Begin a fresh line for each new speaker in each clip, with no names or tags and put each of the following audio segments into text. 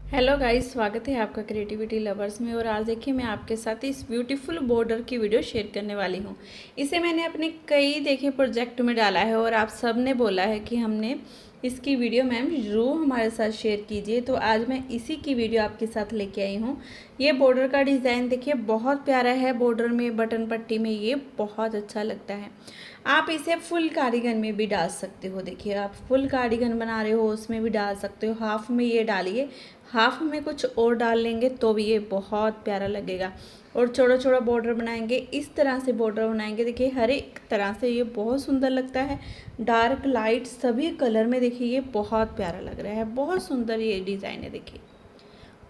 Hello guys, स्वागत है आपका क्रिएटिविटी लवर्स में। और आज देखिए मैं आपके साथ इस ब्यूटीफुल बॉर्डर की वीडियो शेयर करने वाली हूँ। इसे मैंने अपने कई देखिए प्रोजेक्ट में डाला है और आप सब ने बोला है कि हमने इसकी वीडियो मैम ज़रूर हमारे साथ शेयर कीजिए। तो आज मैं इसी की वीडियो आपके साथ लेके आई हूँ। ये बॉर्डर का डिज़ाइन देखिए बहुत प्यारा है। बॉर्डर में बटन पट्टी में ये बहुत अच्छा लगता है। आप इसे फुल कार्डिगन में भी डाल सकते हो। देखिए आप फुल कार्डिगन बना रहे हो उसमें भी डाल सकते हो। हाफ में ये डालिए, हाफ में कुछ और डाल लेंगे तो भी ये बहुत प्यारा लगेगा। और छोटा छोटा बॉर्डर बनाएंगे, इस तरह से बॉर्डर बनाएंगे। देखिए हर एक तरह से ये बहुत सुंदर लगता है। डार्क लाइट सभी कलर में देखिए ये बहुत प्यारा लग रहा है। बहुत सुंदर ये डिज़ाइन है। देखिए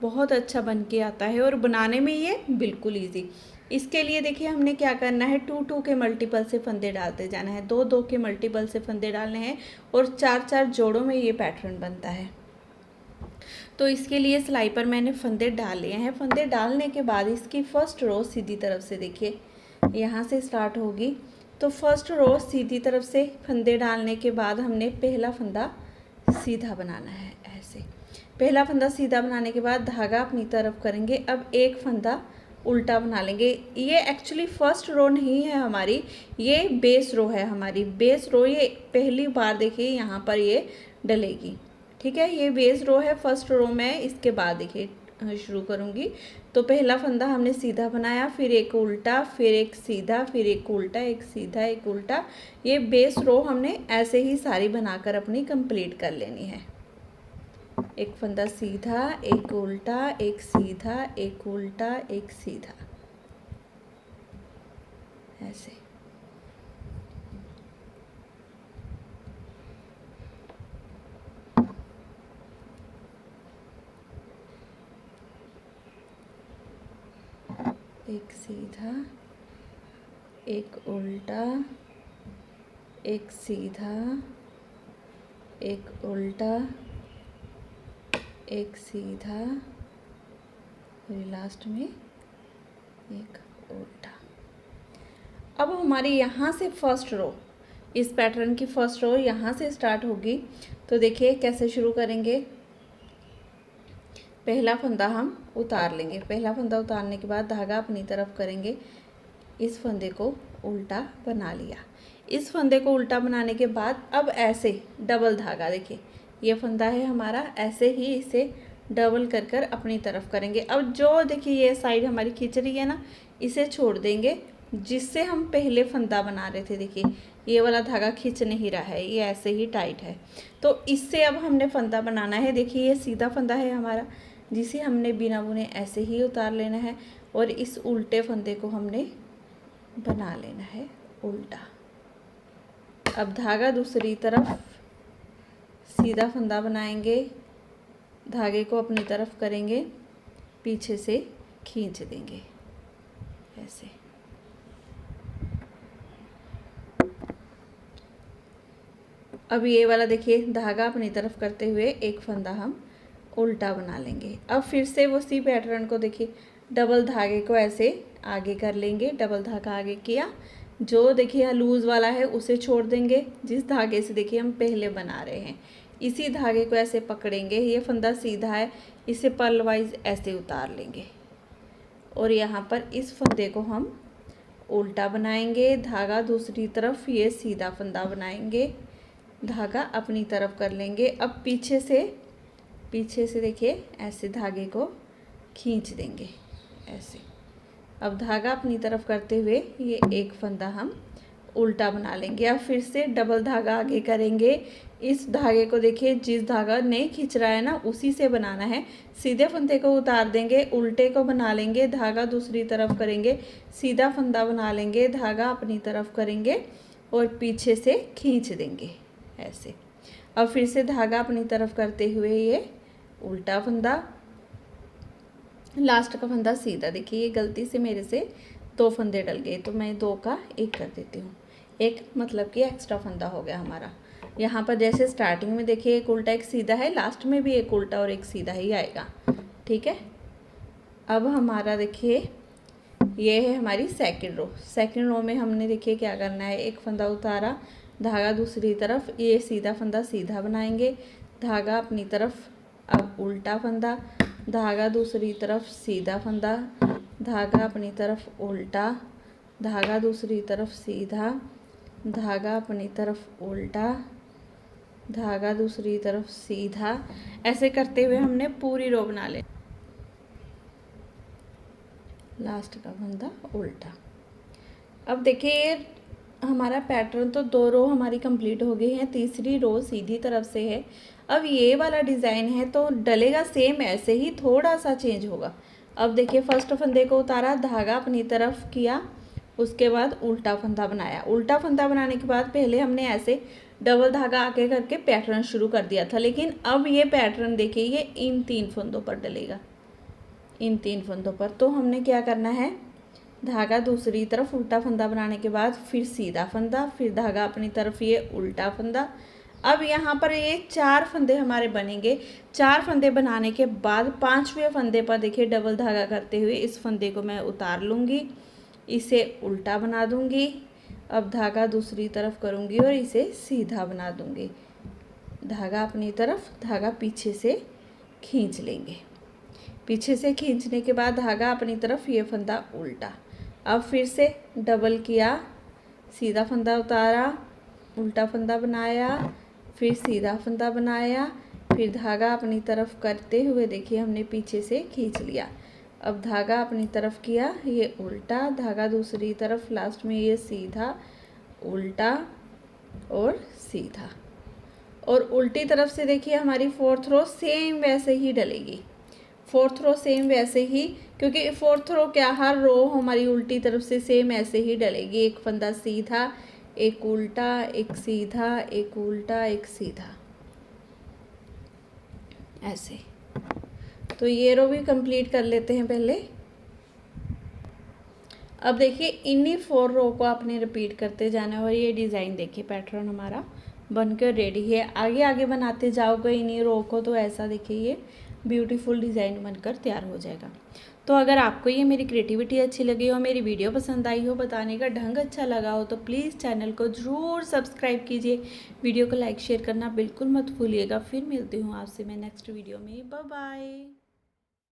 बहुत अच्छा बन के आता है और बनाने में ये बिल्कुल ईजी। इसके लिए देखिए हमने क्या करना है, 2 के मल्टीपल से फंदे डालते जाना है। 2 के मल्टीपल से फंदे डालने हैं और 4 जोड़ों में ये पैटर्न बनता है। तो इसके लिए सिलाई पर मैंने फंदे डाल लिए हैं। फंदे डालने के बाद इसकी फर्स्ट रो सीधी तरफ से देखिए यहाँ से स्टार्ट होगी। तो फर्स्ट रो सीधी तरफ से फंदे डालने के बाद हमने पहला फंदा सीधा बनाना है। ऐसे पहला फंदा सीधा बनाने के बाद धागा अपनी तरफ करेंगे। अब एक फंदा उल्टा बना लेंगे। ये एक्चुअली फर्स्ट रो नहीं है हमारी, ये बेस रो है हमारी। बेस रो ये पहली बार देखिए यहाँ पर ये डलेगी। ठीक है, ये बेस रो है। फर्स्ट रो में इसके बाद देखिए शुरू करूँगी। तो पहला फंदा हमने सीधा बनाया, फिर एक उल्टा, फिर एक सीधा, फिर एक उल्टा, एक सीधा, एक उल्टा। ये बेस रो हमने ऐसे ही सारी बनाकर अपनी कंप्लीट कर लेनी है। एक फंदा सीधा, एक उल्टा, एक सीधा, एक उल्टा, एक सीधा, ऐसे। एक सीधा, एक उल्टा, एक सीधा, एक उल्टा, एक सीधा और लास्ट में एक उल्टा। अब हमारी यहाँ से फर्स्ट रो, इस पैटर्न की फर्स्ट रो यहाँ से स्टार्ट होगी। तो देखिए कैसे शुरू करेंगे। पहला फंदा हम उतार लेंगे। पहला फंदा उतारने के बाद धागा अपनी तरफ करेंगे। इस फंदे को उल्टा बना लिया। इस फंदे को उल्टा बनाने के बाद अब ऐसे डबल धागा, देखिए ये फंदा है हमारा, ऐसे ही इसे डबल कर कर अपनी तरफ करेंगे। अब जो देखिए ये साइड हमारी खींच रही है ना, इसे छोड़ देंगे जिससे हम पहले फंदा बना रहे थे। देखिए ये वाला धागा खींच नहीं रहा है, ये ऐसे ही टाइट है। तो इससे अब हमने फंदा बनाना है। देखिए ये सीधा फंदा है हमारा, जिसे हमने बिना बुने ऐसे ही उतार लेना है और इस उल्टे फंदे को हमने बना लेना है उल्टा। अब धागा दूसरी तरफ सीधा फंदा बनाएंगे, धागे को अपनी तरफ करेंगे, पीछे से खींच देंगे ऐसे। अब ये वाला देखिए धागा अपनी तरफ करते हुए एक फंदा हम उल्टा बना लेंगे। अब फिर से उसी पैटर्न को देखिए डबल धागे को ऐसे आगे कर लेंगे। डबल धागा आगे किया, जो देखिए लूज़ वाला है उसे छोड़ देंगे। जिस धागे से देखिए हम पहले बना रहे हैं, इसी धागे को ऐसे पकड़ेंगे। ये फंदा सीधा है, इसे पर्ल वाइज ऐसे उतार लेंगे और यहाँ पर इस फंदे को हम उल्टा बनाएंगे। धागा दूसरी तरफ, ये सीधा फंदा बनाएंगे, धागा अपनी तरफ कर लेंगे। अब पीछे से देखिए ऐसे धागे को खींच देंगे ऐसे। अब धागा अपनी तरफ करते हुए ये एक फंदा हम उल्टा बना लेंगे। अब फिर से डबल धागा आगे करेंगे। इस धागे को देखिए जिस धागा नहीं खींच रहा है ना, उसी से बनाना है। सीधे फंदे को उतार देंगे, उल्टे को बना लेंगे, धागा दूसरी तरफ करेंगे, सीधा फंदा बना लेंगे, धागा अपनी तरफ करेंगे और पीछे से खींच देंगे ऐसे। अब फिर से धागा अपनी तरफ करते हुए ये उल्टा फंदा, लास्ट का फंदा सीधा। देखिए ये गलती से मेरे से 2 फंदे डल गए, तो मैं 2 का 1 कर देती हूँ। एक मतलब कि एक्स्ट्रा फंदा हो गया हमारा। यहाँ पर जैसे स्टार्टिंग में देखिए एक उल्टा एक सीधा है, लास्ट में भी एक उल्टा और एक सीधा ही आएगा। ठीक है, अब हमारा देखिए ये है हमारी सेकंड रो। सेकंड रो में हमने देखिए क्या करना है, एक फंदा उतारा, धागा दूसरी तरफ, ये सीधा फंदा सीधा बनाएंगे, धागा अपनी तरफ, अब उल्टा फंदा, धागा दूसरी तरफ सीधा फंदा, धागा अपनी तरफ उल्टा, धागा दूसरी तरफ सीधा, धागा अपनी तरफ उल्टा, धागा दूसरी तरफ सीधा। ऐसे करते हुए हमने पूरी रो बना ले। लास्ट का फंदा उल्टा। अब देखिए हमारा पैटर्न तो 2 रो हमारी कंप्लीट हो गई है, तीसरी रो सीधी तरफ से है। अब ये वाला डिज़ाइन है तो डलेगा सेम ऐसे ही, थोड़ा सा चेंज होगा। अब देखिए फर्स्ट फंदे को उतारा, धागा अपनी तरफ किया, उसके बाद उल्टा फंदा बनाया। उल्टा फंदा बनाने के बाद पहले हमने ऐसे डबल धागा आगे करके पैटर्न शुरू कर दिया था, लेकिन अब ये पैटर्न देखिए ये इन 3 फंदों पर डलेगा, इन 3 फंदों पर। तो हमने क्या करना है, धागा दूसरी तरफ उल्टा फंदा बनाने के बाद फिर सीधा फंदा, फिर धागा अपनी तरफ ये उल्टा फंदा। अब यहाँ पर ये 4 फंदे हमारे बनेंगे। 4 फंदे बनाने के बाद 5वें फंदे पर देखिए डबल धागा करते हुए इस फंदे को मैं उतार लूँगी, इसे उल्टा बना दूँगी। अब धागा दूसरी तरफ करूँगी और इसे सीधा बना दूँगी। धागा अपनी तरफ, धागा पीछे से खींच लेंगे। पीछे से खींचने के बाद धागा अपनी तरफ, ये फंदा उल्टा। अब फिर से डबल किया, सीधा फंदा उतारा, उल्टा फंदा बनाया, फिर सीधा फंदा बनाया, फिर धागा अपनी तरफ करते हुए देखिए हमने पीछे से खींच लिया। अब धागा अपनी तरफ किया, ये उल्टा, धागा दूसरी तरफ, लास्ट में ये सीधा, उल्टा और सीधा। और उल्टी तरफ से देखिए हमारी 4th रो सेम वैसे ही डलेगी, 4th रो सेम वैसे ही, क्योंकि 4th रो क्या, हर रो हमारी उल्टी तरफ से सेम ऐसे ही डलेगी। एक फंदा सीधा, एक उल्टा, एक सीधा, एक उल्टा, एक सीधा, ऐसे। तो ये रो भी कंप्लीट कर लेते हैं पहले। अब देखिए इन्हीं 4 रो को आपने रिपीट करते जाना है और ये डिज़ाइन देखिए पैटर्न हमारा बनकर रेडी है। आगे आगे बनाते जाओगे इन्हीं रो को तो ऐसा देखिए ये ब्यूटीफुल डिज़ाइन बनकर तैयार हो जाएगा। तो अगर आपको ये मेरी क्रिएटिविटी अच्छी लगी हो, मेरी वीडियो पसंद आई हो, बताने का ढंग अच्छा लगा हो, तो प्लीज़ चैनल को ज़रूर सब्सक्राइब कीजिए। वीडियो को लाइक शेयर करना बिल्कुल मत भूलिएगा। फिर मिलती हूँ आपसे मैं नेक्स्ट वीडियो में। Bye bye.